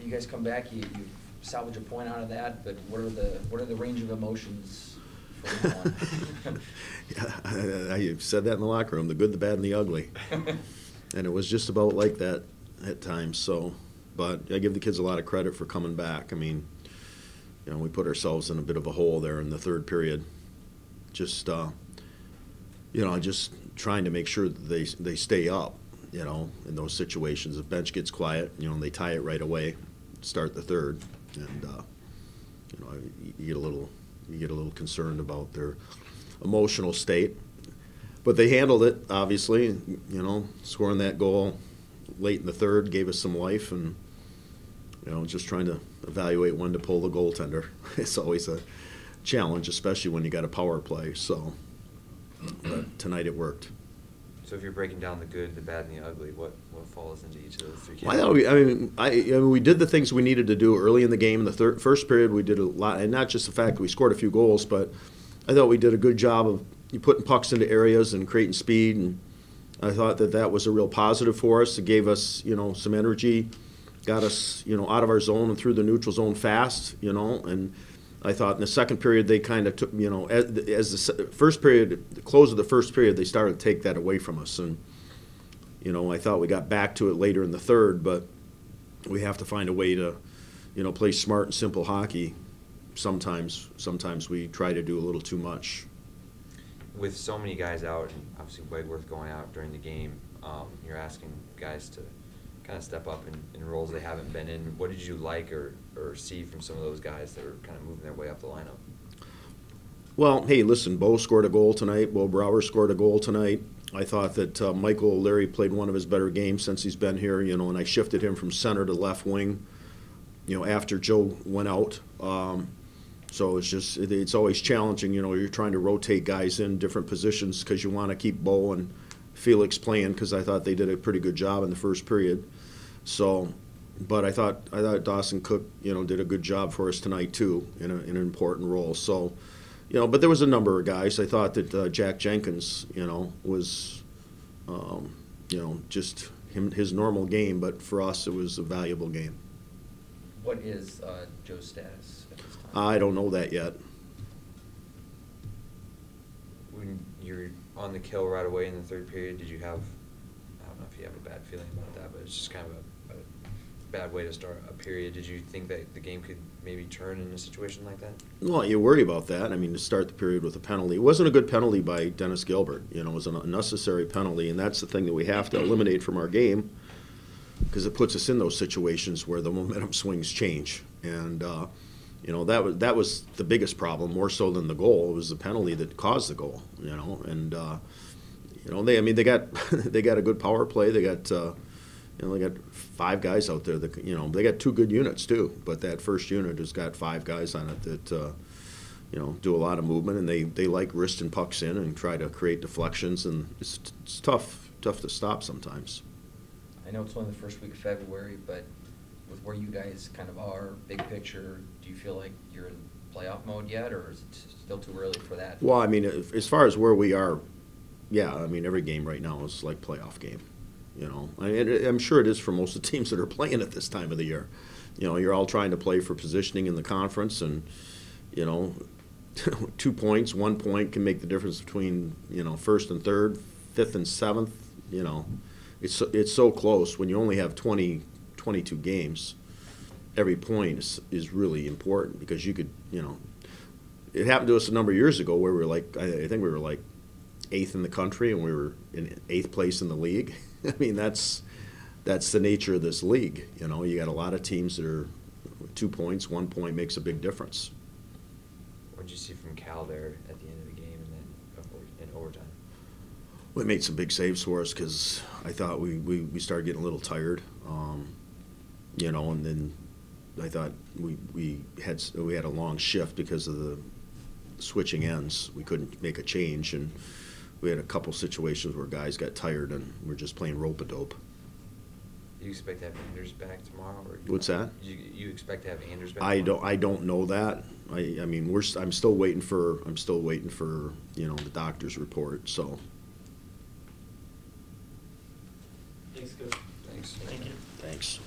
you guys come back, you salvage a point out of that, but what are the range of emotions from now on? Yeah, I said that in the locker room, the good, the bad, and the ugly. And it was just about like that at times. So, but I give the kids a lot of credit for coming back. I mean, you know, we put ourselves in a bit of a hole there in the third period. Just, you know, just trying to make sure that they stay up, you know, in those situations. If bench gets quiet, you know, and they tie it right away, start the third, and you know, you get a little concerned about their emotional state. But they handled it, obviously, you know, scoring that goal late in the third gave us some life, and, you know, just trying to evaluate when to pull the goaltender. It's always a challenge, especially when you got a power play. So, but tonight it worked. So if you're breaking down the good, the bad, and the ugly, what falls into each of those three Well, categories? I mean, we did the things we needed to do early in the game. In the first period, we did a lot, and not just the fact that we scored a few goals, but I thought we did a good job of putting pucks into areas and creating speed, and I thought that was a real positive for us. It gave us, you know, some energy, got us, you know, out of our zone and through the neutral zone fast, you know, and I thought in the second period they kind of took, you know, as the first period, the close of the first period, they started to take that away from us, and, you know, I thought we got back to it later in the third, but we have to find a way to, you know, play smart and simple hockey. Sometimes we try to do a little too much. With so many guys out, and obviously Wegworth going out during the game, you're asking guys to kind of step up in roles they haven't been in. What did you like or see from some of those guys that are kind of moving their way up the lineup? Well, hey, listen, Bo scored a goal tonight. Bo Brower scored a goal tonight. I thought that Michael O'Leary played one of his better games since he's been here, you know, and I shifted him from center to left wing, you know, after Joe went out. So it's always challenging, you know, you're trying to rotate guys in different positions because you want to keep Bo and Felix playing, because I thought they did a pretty good job in the first period. So, but I thought Dawson Cook, you know, did a good job for us tonight too in an important role. So, you know, but there was a number of guys. I thought that Jack Jenkins, you know, was, you know, just his normal game, but for us it was a valuable game. What is Joe's status at this time? I don't know that yet. When you're on the kill right away in the third period, did you have, I don't know if you have a bad feeling about that, but it's just kind of a bad way to start a period. Did you think that the game could maybe turn in a situation like that? Well, you worry about that. I mean, to start the period with a penalty. It wasn't a good penalty by Dennis Gilbert. You know, it was an unnecessary penalty, and that's the thing that we have to eliminate from our game, because it puts us in those situations where the momentum swings change. And, you know, that was the biggest problem, more so than the goal. It was the penalty that caused the goal, you know. And, you know, they got they got a good power play. They got, you know, they got 5 guys out there that, you know, they got 2 good units too. But that first unit has got 5 guys on it that, you know, do a lot of movement, and they like wristing pucks in and try to create deflections, and it's tough to stop sometimes. I know it's only the first week of February, but with where you guys kind of are, big picture, do you feel like you're in playoff mode yet, or is it still too early for that? Well, I mean, as far as where we are, yeah, I mean, every game right now is like playoff game, you know. I'm sure it is for most of the teams that are playing at this time of the year. You know, you're all trying to play for positioning in the conference, and, you know, 2 points, 1 point can make the difference between, you know, first and third, fifth and seventh, you know. It's so close. When you only have 22 games, every point is really important, because you could, you know, it happened to us a number of years ago where we were like, I think we were like 8th in the country, and we were in 8th place in the league. I mean, that's the nature of this league. You know, you got a lot of teams that are 2 points, 1 point makes a big difference. What did you see from Cal there at the end of the game and then in overtime? Well, it made some big saves for us, because I thought we started getting a little tired, you know, and then I thought we had a long shift because of the switching ends. We couldn't make a change, and we had a couple situations where guys got tired and we're just playing rope-a-dope. Do you expect to have Anders back tomorrow? Or What's that? You expect to have Anders back? I tomorrow? don't know that. I mean, I'm still waiting for you know, the doctor's report. So. Thanks, Coach. Thanks. Thank you. Thanks.